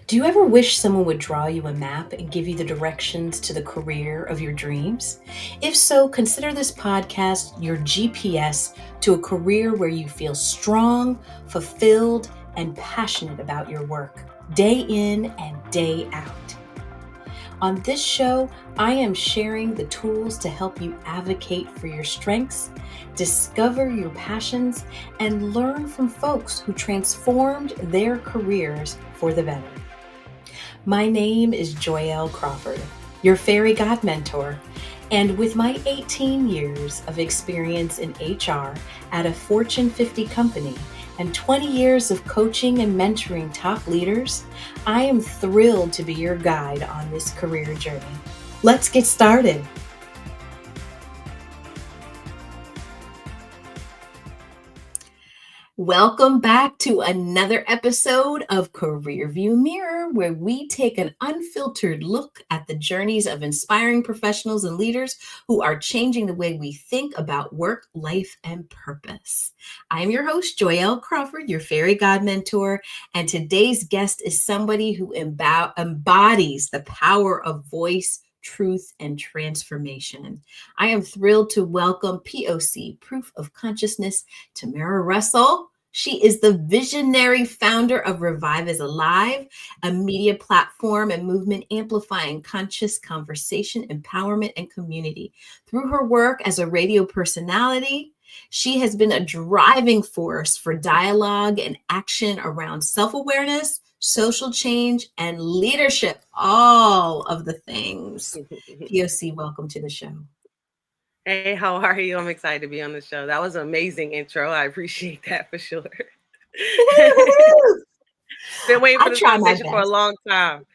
Do you ever wish someone would draw you a map and give you the directions to the career of your dreams? If so, consider this podcast your GPS to a career where you feel strong, fulfilled, and passionate about your work, day in and day out. On this show, I am sharing the tools to help you advocate for your strengths, discover your passions, and learn from folks who transformed their careers for the better. My name is Joyel Crawford, your fairy god mentor, and with my 18 years of experience in HR at a Fortune 50 company and 20 years of coaching and mentoring top leaders, I am thrilled to be your guide on this career journey. Let's get started. Welcome back to another episode of Career View Mirror, where we take an unfiltered look at the journeys of inspiring professionals and leaders who are changing the way we think about work, life, and purpose. I'm your host, Joyel Crawford, your fairy god mentor, and today's guest is somebody who embodies the power of voice, truth, and transformation. I am thrilled to welcome P.O.C, Proof of Consciousness, Tamara Russell. She is the visionary founder of Revive is Alive, a media platform and movement amplifying conscious conversation, empowerment, and community. Through her work as a radio personality, she has been a driving force for dialogue and action around self-awareness, social change, and leadership, all of the things. P.O.C, welcome to the show. Hey, how are you? I'm excited to be on the show. That was an amazing intro. I appreciate that for sure. Been waiting for this conversation for a long time.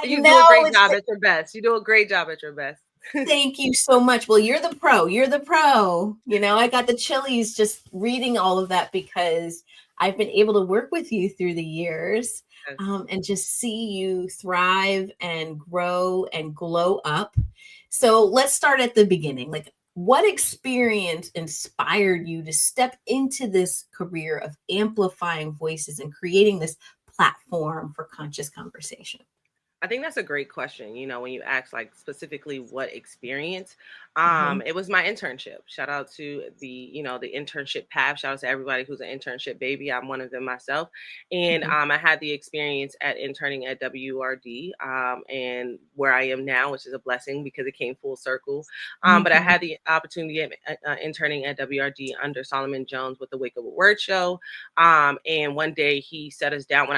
You do a great job at your best. You do a great job at your best. Thank you so much. Well, you're the pro. You're the pro. You know, I got the chillies just reading all of that because I've been able to work with you through the years and just see you thrive and grow and glow up. So let's start at the beginning. Like, what experience inspired you to step into this career of amplifying voices and creating this platform for conscious conversation? I think that's a great question. You know, when you ask like specifically what experience, it was my internship. Shout out to the internship path. Shout out to everybody who's an internship baby. I'm one of them myself. And I had the experience at interning at WURD and where I am now, which is a blessing because it came full circle. But I had the opportunity of interning at WRD under Solomon Jones with the Wake Up with Word show. And one day he set us down when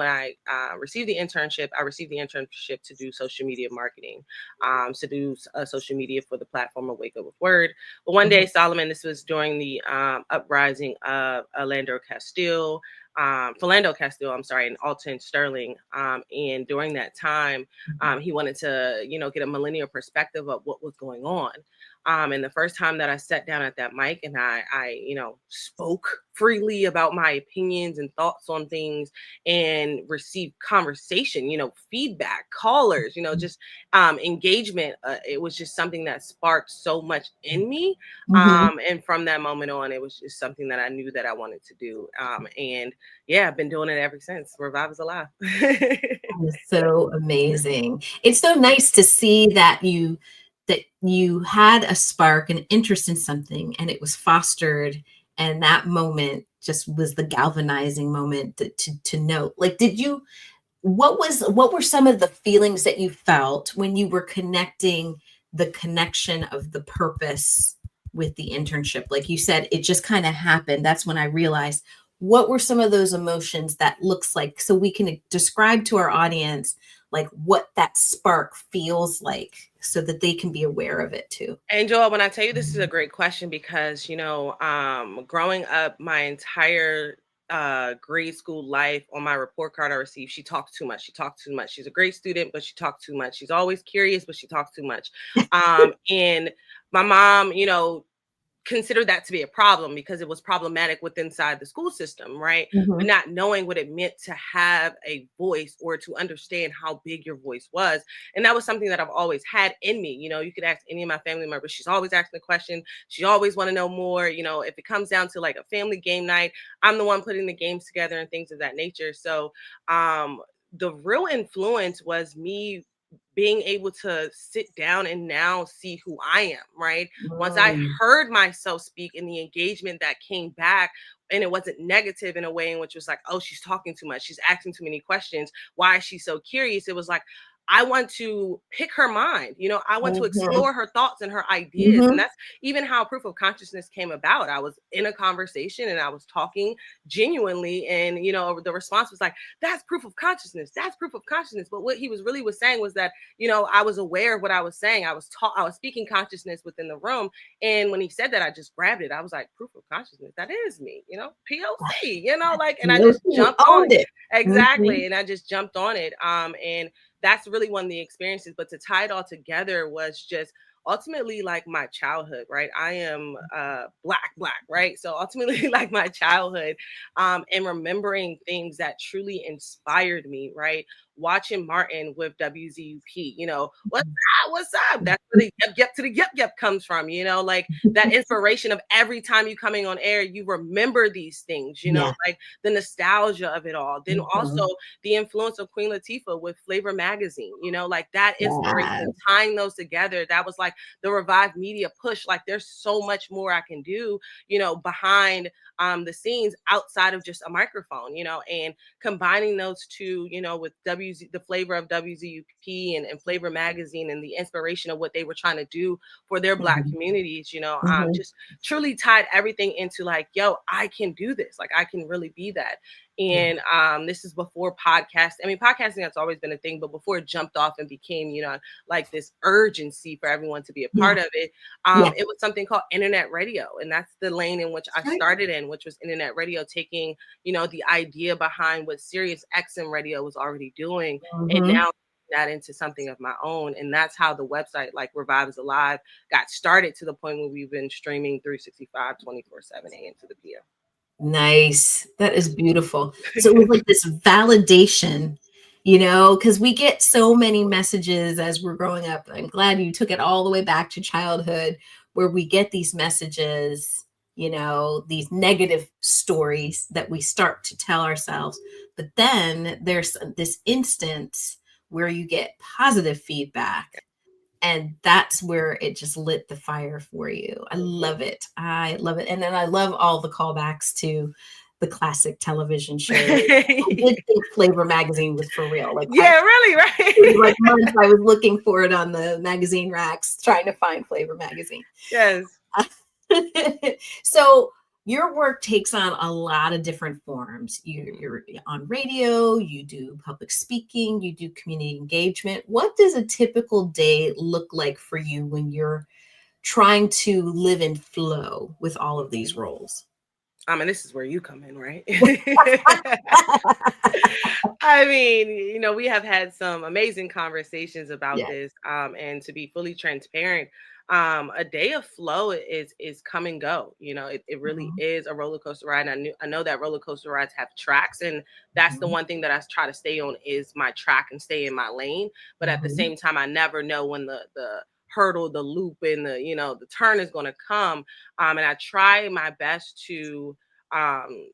I received the internship. I received the internship to do social media marketing, to do social media for the platform of Wake Up with Word. But one day, Solomon, this was during the uprising of Philando Castile, and Alton Sterling. And during that time, he wanted to, get a millennial perspective of what was going on. And the first time that I sat down at that mic and I spoke freely about my opinions and thoughts on things and received conversation, feedback, callers, just engagement. It was just something that sparked so much in me. And from that moment on, it was just something that I knew that I wanted to do. And yeah, I've been doing it ever since. Revive is Alive. It's so amazing. It's so nice to see that you had a spark, an interest in something, and it was fostered. And that moment just was the galvanizing moment to note. Like, what were some of the feelings that you felt when you were connecting the connection of the purpose with the internship? Like you said, it just kind of happened. That's when I realized, what were some of those emotions that looks like, so we can describe to our audience like what that spark feels like so that they can be aware of it too. And Joel, when I tell you this is a great question because, growing up my entire grade school life, on my report card I received, she talks too much. She talks too much. She's a great student, but she talks too much. She's always curious, but she talks too much. And my mom, considered that to be a problem because it was problematic inside the school system, right? But not knowing what it meant to have a voice or to understand how big your voice was. And that was something that I've always had in me. You could ask any of my family members, she's always asking a question. She always want to know more. If it comes down to like a family game night, I'm the one putting the games together and things of that nature. So the real influence was me being able to sit down and now see who I am, right? Once I Mm, heard myself speak and the engagement that came back, and it wasn't negative in a way in which was like, oh, she's talking too much, she's asking too many questions, why is she so curious? It was like, I want to pick her mind, I want to mhm, explore her thoughts and her ideas. And mhm. that's even how proof of consciousness came about. I was in a conversation and I was talking genuinely, and the response was like, that's proof of consciousness, that's proof of consciousness. But what he was saying was that, I was aware of what I was saying. I was speaking consciousness within the room. And when he said that, I just grabbed it. I was like, proof of consciousness, that is me, P.O.C, like, and I You just jumped on owned it. it. Mhm. Exactly. And I just jumped on it. And that's really one of the experiences. But to tie it all together was just ultimately like my childhood, right? I am black, right? So ultimately like my childhood, and remembering things that truly inspired me, right? Watching Martin with WZUP, what's up? What's up? That's where the yep to the yep comes from, like that inspiration of every time you coming on air, you remember these things, Yeah. like the nostalgia of it all. Then also Mhm. the influence of Queen Latifah with Flavor Magazine, like that inspiration, Yeah. tying those together, that was like the revived media push. Like there's so much more I can do, behind the scenes outside of just a microphone, and combining those two, with the flavor of WZUP and Flavor Magazine and the inspiration of what they were trying to do for their Black Mhm. communities, Mhm. just truly tied everything into like, yo, I can do this. Like I can really be that. Yeah. And this is before podcast. I mean, podcasting has always been a thing, but before it jumped off and became, like this urgency for everyone to be a Yeah. part of it, Yeah. it was something called internet radio. And that's the lane in which I Right. started in, which was internet radio, taking, the idea behind what Sirius XM radio was already doing. And Mhm. now that into something of my own. And that's how the website like Revive is Alive got started, to the point where we've been streaming 365, 24/7 AM to the PM. Nice. That is beautiful. So it was like this validation, because we get so many messages as we're growing up. I'm glad you took it all the way back to childhood, where we get these messages, these negative stories that we start to tell ourselves. But then there's this instance where you get positive feedback, and that's where it just lit the fire for you. I Mhm. love it. I love it. And then I love all the callbacks to the classic television shows. I did think Flavor Magazine was for real. Yeah, really, Like right? months I was looking for it on the magazine racks trying to find Flavor Magazine. Yes. So your work takes on a lot of different forms. You're on radio, you do public speaking, you do community engagement. What does a typical day look like for you when you're trying to live in flow with all of these roles? And this is where you come in, right? I mean, we have had some amazing conversations about Yeah. this. And to be fully transparent, a day of flow is come and go. It really Mhm, is a roller coaster ride. I know that roller coaster rides have tracks, and that's the mhm, one thing that I try to stay on is my track and stay in my lane. But at the mhm, same time, I never know when the hurdle, the loop, and the turn is going to come. And I try my best to um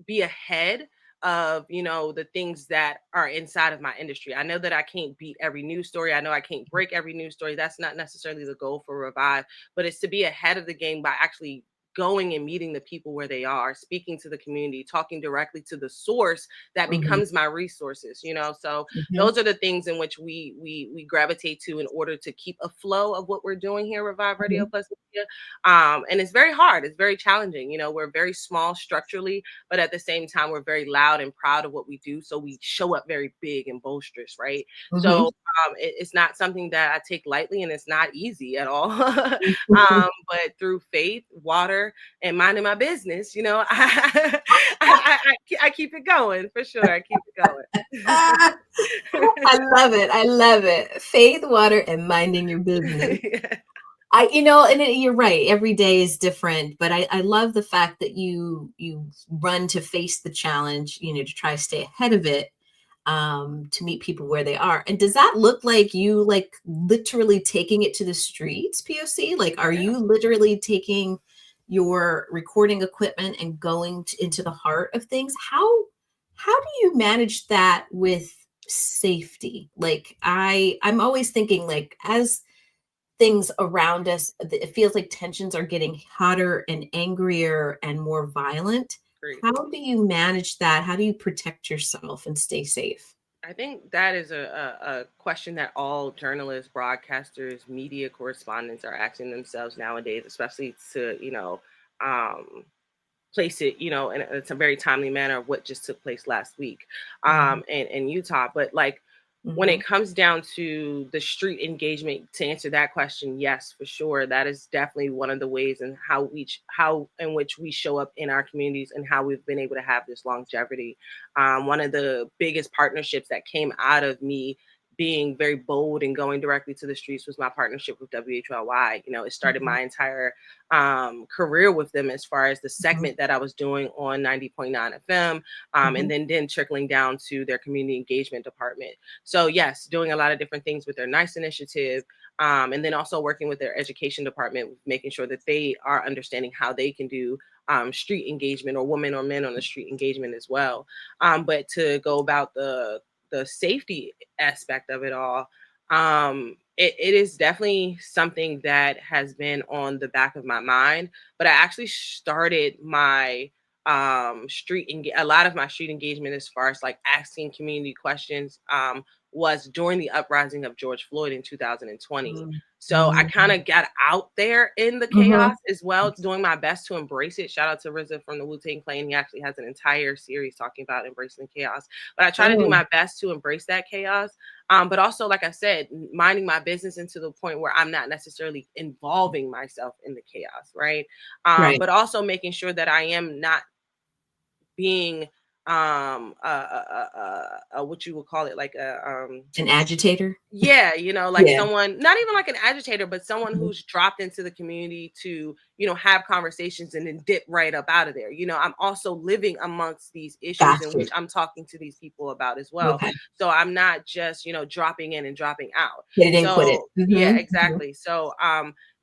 be ahead of the things that are inside of my industry. I know that I can't beat every news story. I know I can't break every news story. That's not necessarily the goal for Revive, but it's to be ahead of the game by actually going and meeting the people where they are, speaking to the community, talking directly to the source that mhm, becomes my resources. So mhm, those are the things in which we gravitate to in order to keep a flow of what we're doing here, Revive Radio mhm, Plus Media. And it's very hard, it's very challenging. We're very small structurally, but at the same time, we're very loud and proud of what we do. So we show up very big and boisterous, right? So mhm, it's not something that I take lightly, and it's not easy at all. mhm. But through faith, water, and minding my business, I keep it going for sure. I keep it going. Ah, I love it. I love it. Faith, water, and minding your business. Yeah. You're right. Every day is different, but I love the fact that you run to face the challenge, to try to stay ahead of it, to meet people where they are. And does that look like you like literally taking it to the streets, POC? Like, are Yeah. you literally taking your recording equipment and going into the heart of things? How do you manage that with safety? Like I'm always thinking, like, as things around us, it feels like tensions are getting hotter and angrier and more violent. Great. How do you manage that? How do you protect yourself and stay safe? I think that is a question that all journalists, broadcasters, media correspondents are asking themselves nowadays, especially to, um, place it, in it's a very timely manner of what just took place last week Mhm, in Utah. But like when mhm, it comes down to the street engagement, to answer that question, yes, for sure, that is definitely one of the ways in how in which we show up in our communities and how we've been able to have this longevity. One of the biggest partnerships that came out of me being very bold and going directly to the streets was my partnership with WHLY. It started mhm, my entire career with them as far as the mhm, segment that I was doing on 90.9 FM, and mhm, then trickling down to their community engagement department. So yes, doing a lot of different things with their NICE initiative, and then also working with their education department, making sure that they are understanding how they can do street engagement, or women or men on the street engagement as well. But to go about the safety aspect of it all, it is definitely something that has been on the back of my mind. But I actually started my a lot of my street engagement, as far as like asking community questions, was during the uprising of George Floyd in 2020. mhm, So I kind mhm, of got out there in the mhm. chaos as well, doing my best to embrace it. Shout out to RZA from the Wu-Tang Clan. He actually has an entire series talking about embracing the chaos. But I try to do Oh, my best to embrace that chaos. But also, like I said, minding my business, and to the point where I'm not necessarily involving myself in the chaos, right? right. But also making sure that I am not being what you would call it, like a An agitator? yeah, like Yeah. someone, not even like an agitator, but someone Mhm. who's dropped into the community to, have conversations and then dip right up out of there. I'm also living amongst these issues in Gotcha. which I'm talking to these people about as well. Okay. So I'm not just, dropping in and dropping out. Hit it and quit it. So yeah, Mhm, mhm, exactly. So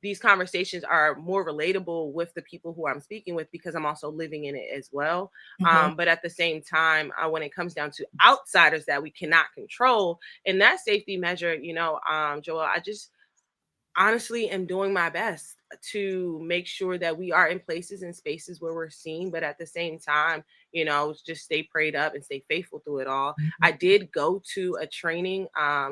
these conversations are more relatable with the people who I'm speaking with, because I'm also living in it as well. mhm, But at the same time, when it comes down to outsiders that we cannot control, and that safety measure, Joel, I just honestly am doing my best to make sure that we are in places and spaces where we're seen, but at the same time, just stay prayed up and stay faithful through it all. mhm, I did go to a training,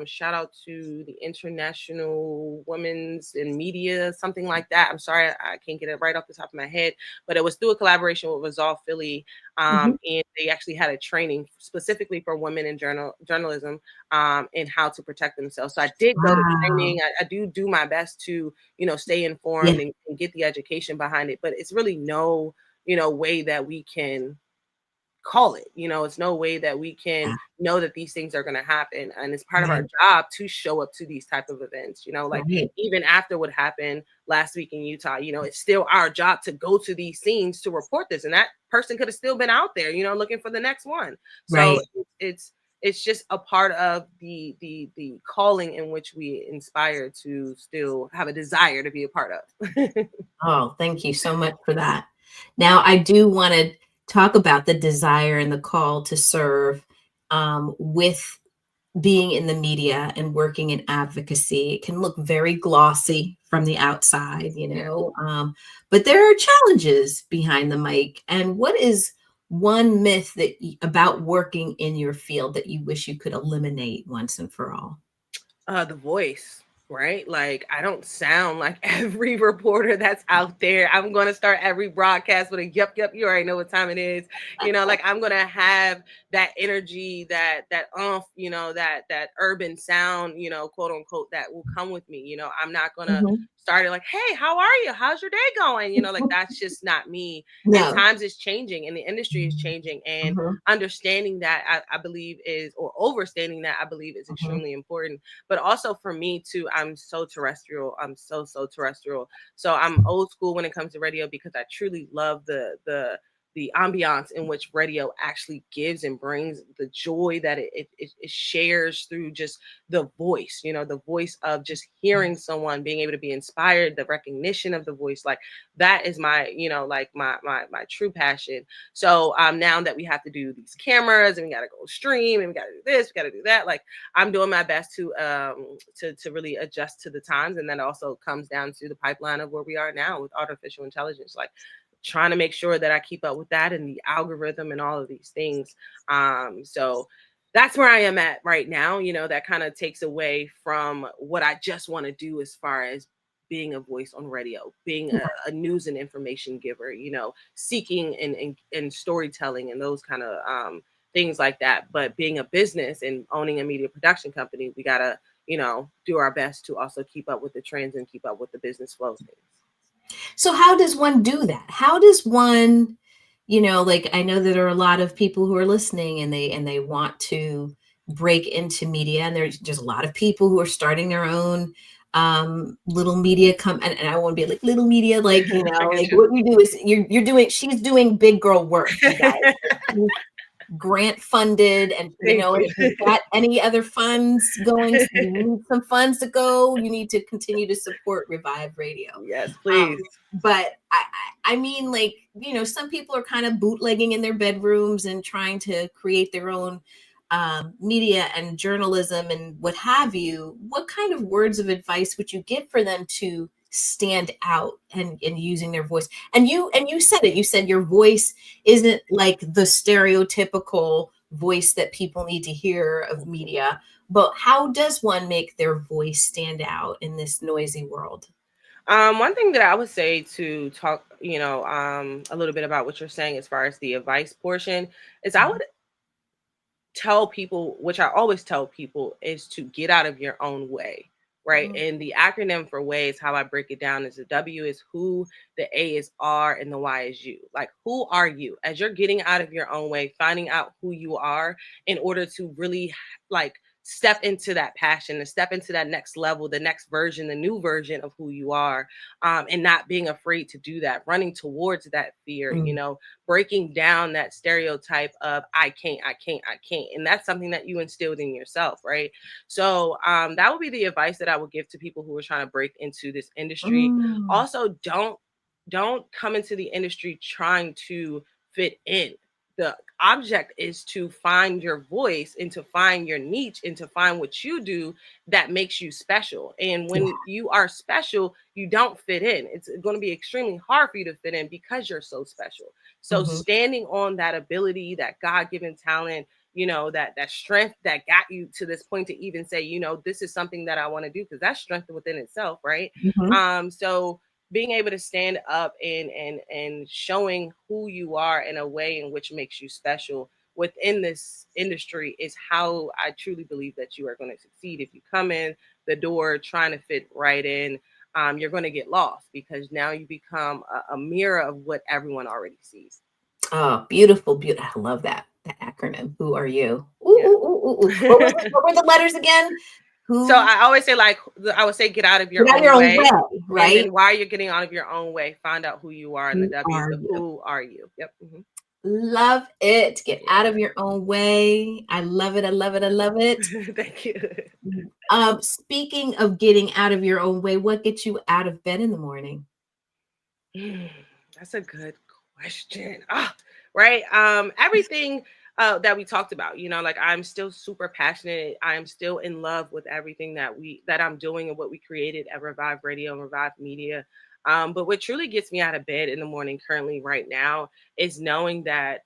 shout out to the International Women's in Media, something like that. I'm sorry, I can't get it right off the top of my head, but it was through a collaboration with Resolve Philly. mhm. And they actually had a training specifically for women in journalism, and how to protect themselves. So I did go to Wow. training. I do my best to, stay Yeah, informed and get the education behind it, but it's really no, way that we can call it. It's no way that we can yeah, know that these things are going to happen. And it's part of our right, job to show up to these type of events, like right. even after what happened last week in Utah, it's still our job to go to these scenes to report this. And that person could have still been out there, looking for the next one. So Right. it's just a part of the calling in which we inspire to still have a desire to be a part of. Oh, thank you so much for that. Now, I do want to talk about the desire and the call to serve, with being in the media and working in advocacy. It can look very glossy from the outside, Yeah. but there are challenges behind the mic. And what is one myth about working in your field that you wish you could eliminate once and for all? The voice, right? Like I don't sound like every reporter that's out there. I'm gonna start every broadcast with a yep, you already know what time it is. Like I'm gonna have that energy, that that urban sound, quote unquote, that will come with me. I'm not gonna Mhm, start it like, hey, how are you? How's your day going? Like mhm. that's just not me. And No. times is changing and the industry is changing. And Mhm, understanding that I believe is, or overstanding that I believe is mhm, extremely important. But also for me too, I'm so terrestrial. I'm so terrestrial. So I'm old school when it comes to radio, because I truly love the the ambiance in which radio actually gives and brings, the joy that it shares through just the voice, the voice of just hearing someone, being able to be inspired, the recognition of the voice. Like that is my, like my true passion. So now that we have to do these cameras and we got to go stream and we got to do this, we got to do that, like I'm doing my best to really adjust to the times. And that also comes down to the pipeline of where we are now with artificial intelligence, like trying to make sure that I keep up with that and the algorithm and all of these things. So that's where I am at right now. That kind of takes away from what I just want to do as far as being a voice on radio, being a news and information giver, seeking and storytelling and those kind of things like that. But being a business and owning a media production company, we got to, do our best to also keep up with the trends and keep up with the business flow things. So how does one do that? How does one, like I know that there are a lot of people who are listening and they want to break into media, and there's just a lot of people who are starting their own little media and I want to be like little media, like, like what you do is she's doing big girl work, you guys. Grant funded, and if you've got any other funds going, so you need some funds to go, you need to continue to support Revive Radio. Yes, please. But I mean, like, some people are kind of bootlegging in their bedrooms and trying to create their own media and journalism and what have you. What kind of words of advice would you give for them to stand out and using their voice? And you said it, you said your voice isn't like the stereotypical voice that people need to hear of media, but how does one make their voice stand out in this noisy world? One thing that I would say to talk, a little bit about what you're saying as far as the advice portion is I would tell people, which I always tell people, is to get out of your own way, right? And the acronym for way is how I break it down is the W is who, the A is R, and the Y is you. Like, who are you? As you're getting out of your own way, finding out who you are in order to really like step into that passion, to step into that next level, the next version, the new version of who you are, and not being afraid to do that, running towards that fear, breaking down that stereotype of I can't. And that's something that you instilled in yourself, right? So that would be the advice that I would give to people who are trying to break into this industry. Also, don't come into the industry trying to fit in. The object is to find your voice and to find your niche and to find what you do that makes you special. And when you are special, you don't fit in. It's going to be extremely hard for you to fit in because you're so special. So standing on that ability, that God-given talent, that strength that got you to this point to even say, this is something that I want to do, because that's strength within itself, right? So being able to stand up and showing who you are in a way in which makes you special within this industry is how I truly believe that you are going to succeed. If you come in the door trying to fit right in, you're going to get lost because now you become a mirror of what everyone already sees. Oh, beautiful. I love that acronym. Who are you? Ooh. What were the letters again? So I always say, like, I would say, get out of your own way, right? And then while you're getting out of your own way, find out who you are, and the W is who are you. Yep. Love it. Get out of your own way. I love it. Thank you. Speaking of getting out of your own way, what gets you out of bed in the morning? That's a good question. Right. Everything that we talked about, like I'm still super passionate. I'm still in love with everything that I'm doing and what we created at Revive Radio and Revive Media. But what truly gets me out of bed in the morning currently right now is knowing that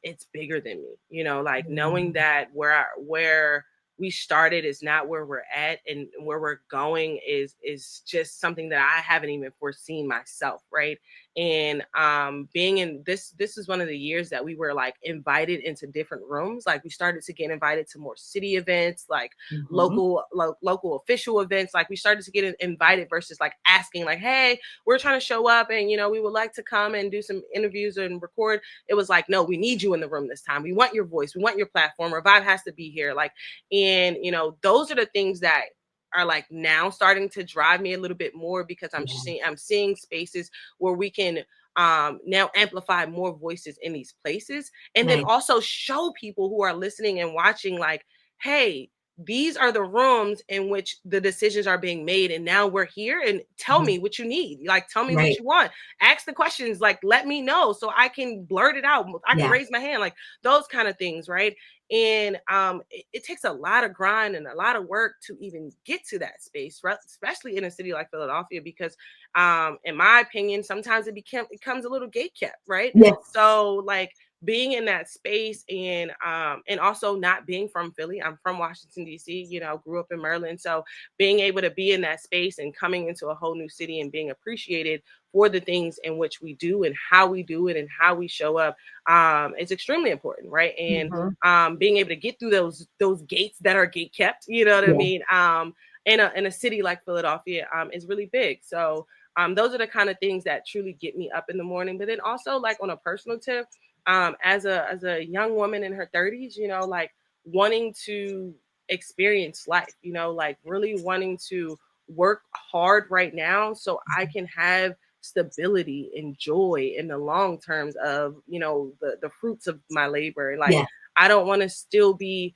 it's bigger than me, like knowing that where we started is not where we're at, and where we're going is just something that I haven't even foreseen myself, right? And being in this is one of the years that we were like invited into different rooms. Like we started to get invited to more city events, like local official events. Like we started to get invited versus like asking like, hey, we're trying to show up and we would like to come and do some interviews and record. It was like, no, we need you in the room this time. We want your voice, we want your platform. Revive has to be here. Like, and those are the things that are like now starting to drive me a little bit more, because I'm seeing spaces where we can now amplify more voices in these places, and then Nice. also show people who are listening and watching, like, hey, these are the rooms in which the decisions are being made, and now we're here, and tell Mhm. me what you need, like tell me what Right. you want, ask the questions, like let me know so I can blurt it out, I can Yeah. raise my hand, like those kind of things, right? And it takes a lot of grind and a lot of work to even get to that space, right? Especially in a city like Philadelphia, because in my opinion, sometimes it becomes a little gate kept, right? Yes. So like being in that space, and also not being from Philly. I'm from Washington D.C., grew up in Maryland. So being able to be in that space and coming into a whole new city and being appreciated for the things in which we do and how we do it and how we show up, is extremely important, right? And Mhm. being able to get through those gates that are gate kept, you know what I Yeah. mean? In a city like Philadelphia, is really big. So those are the kind of things that truly get me up in the morning. But then also, like on a personal tip, as a young woman in her 30s, like wanting to experience life, like really wanting to work hard right now so I can have stability and joy in the long terms of, the fruits of my labor. And like Yeah. I don't want to still be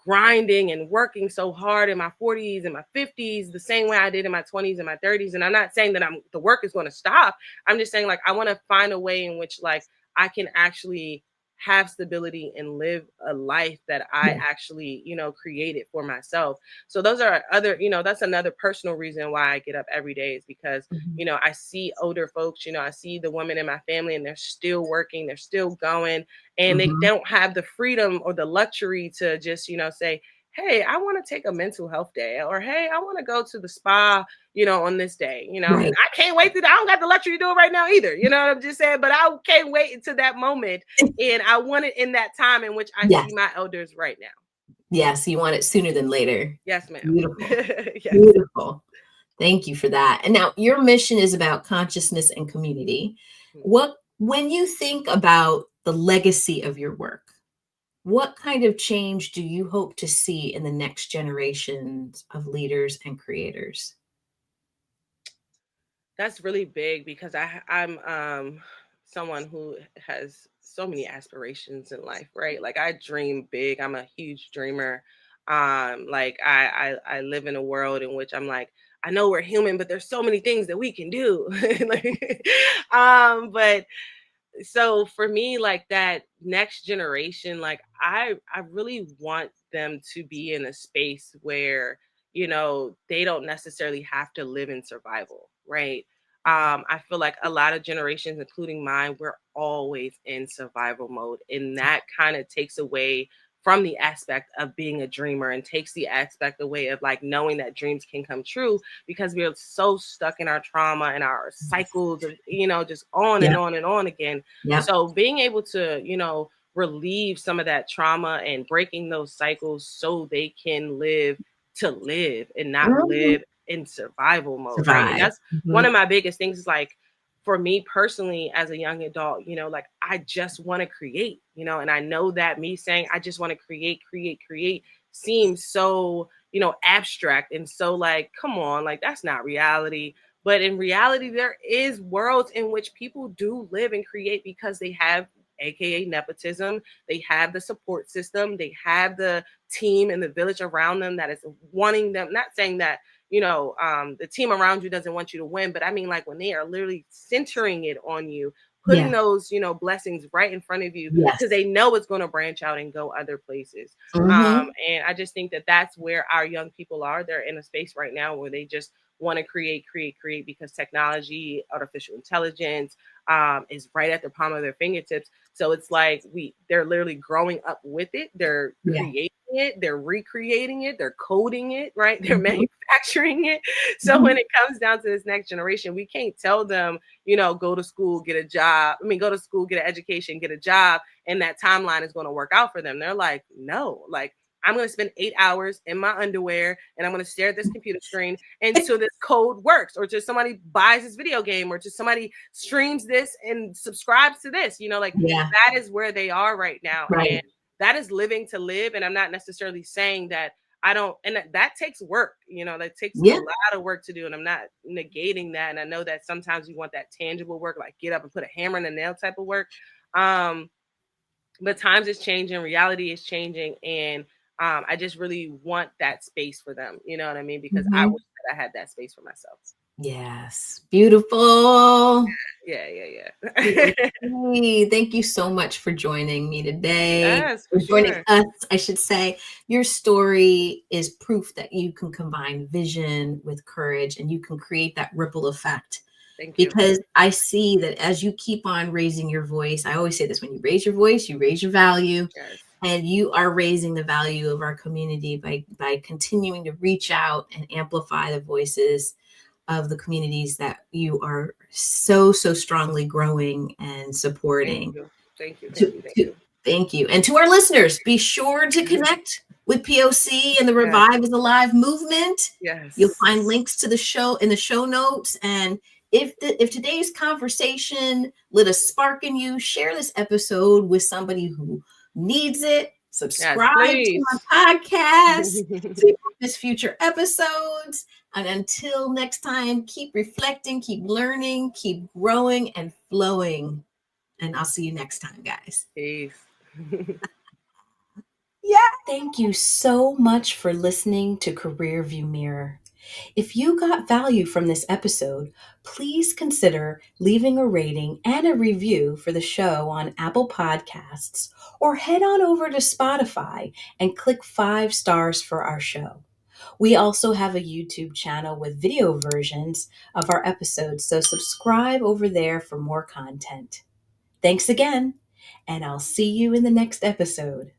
grinding and working so hard in my 40s and my 50s the same way I did in my 20s and my 30s. And I'm not saying that the work is going to stop. I'm just saying, like, I want to find a way in which, like, I can actually have stability and live a life that I Yeah. actually, created for myself. So those are other, that's another personal reason why I get up every day, is because, Mhm. I see older folks, I see the women in my family, and they're still working, they're still going, and they Mhm. don't have the freedom or the luxury to just, say, hey, I want to take a mental health day, or hey, I want to go to the spa, on this day, and Right. I can't wait to, I don't got the luxury to do it right now either. You know what I'm just saying? But I can't wait until that moment. And I want it in that time in which I Yes. see my elders right now. Yes. You want it sooner than later. Yes, ma'am. Beautiful. Yes. Beautiful. Thank you for that. And now your mission is about consciousness and community. When you think about the legacy of your work, what kind of change do you hope to see in the next generations of leaders and creators? That's really big because I'm someone who has so many aspirations in life, right? Like I dream big. I'm a huge dreamer. Like I live in a world in which I'm like, I know we're human, but there's so many things that we can do. Like, but so for me, like that next generation, like I really want them to be in a space where, they don't necessarily have to live in survival, right? I feel like a lot of generations, including mine, we're always in survival mode, and that kind of takes away from the aspect of being a dreamer and takes the aspect away of like knowing that dreams can come true, because we're so stuck in our trauma and our cycles of, just on and Yep. on and on again. Yep. So being able to, relieve some of that trauma and breaking those cycles so they can live to live and not Mhm. live in survival mode, right? And Survive. that's one Mhm. of my biggest things, is like, for me personally as a young adult, like I just want to create, and I know that me saying I just want to create seems so, abstract and so like, come on, like that's not reality. But in reality, there is worlds in which people do live and create because they have, aka nepotism, they have the support system, they have the team and the village around them that is wanting them. Not saying that, the team around you doesn't want you to win, but I mean, like when they are literally centering it on you, putting Yeah. those, blessings right in front of you, Yes. because they know it's going to branch out and go other places. Mhm. And I just think that that's where our young people are. They're in a space right now where they just want to create because technology, artificial intelligence, is right at the palm of their fingertips. So it's like they're literally growing up with it. They're Yeah. creating it, they're recreating it, they're coding it, right? They're Mhm. manufacturing it. So when Mhm. it comes down to this next generation, we can't tell them, go to school, get a job. I mean, go to school, get an education, get a job, and that timeline is going to work out for them. They're like, no, like I'm going to spend 8 hours in my underwear and I'm going to stare at this computer screen until this code works, or just somebody buys this video game, or just somebody streams this and subscribes to this, like Yeah. that is where they are right now. Right. And that is living to live. And I'm not necessarily saying that I don't, and that takes work, that takes a Yeah. lot of work to do. And I'm not negating that. And I know that sometimes you want that tangible work, like get up and put a hammer in the nail type of work. But times is changing, reality is changing. And I just really want that space for them. You know what I mean? Because I Mhm. wish that I had that space for myself. Yes. Beautiful. Yeah. POC, thank you so much for joining me today. Yes, for For joining sure. us, I should say. Your story is proof that you can combine vision with courage and you can create that ripple effect. Thank you. Because I see that as you keep on raising your voice, I always say this, when you raise your voice, you raise your value. Yes. And you are raising the value of our community by continuing to reach out and amplify the voices of the communities that you are so strongly growing and Thank supporting. you. Thank you. To, Thank you. Thank to, you. Thank you. And to our listeners, be sure to connect with POC and the Yes. Revive is Alive movement. You'll Yes. find links to the show in the show notes. And if today's conversation lit a spark in you, share this episode with somebody who needs it. Yes, Subscribe to please. my podcast so you don't miss future episodes. And until next time, keep reflecting, keep learning, keep growing and flowing. And I'll see you next time, guys. Peace. Yeah. Thank you so much for listening to Career View Mirror. If you got value from this episode, please consider leaving a rating and a review for the show on Apple Podcasts, or head on over to Spotify and click 5 stars for our show. We also have a YouTube channel with video versions of our episodes, so subscribe over there for more content. Thanks again, and I'll see you in the next episode.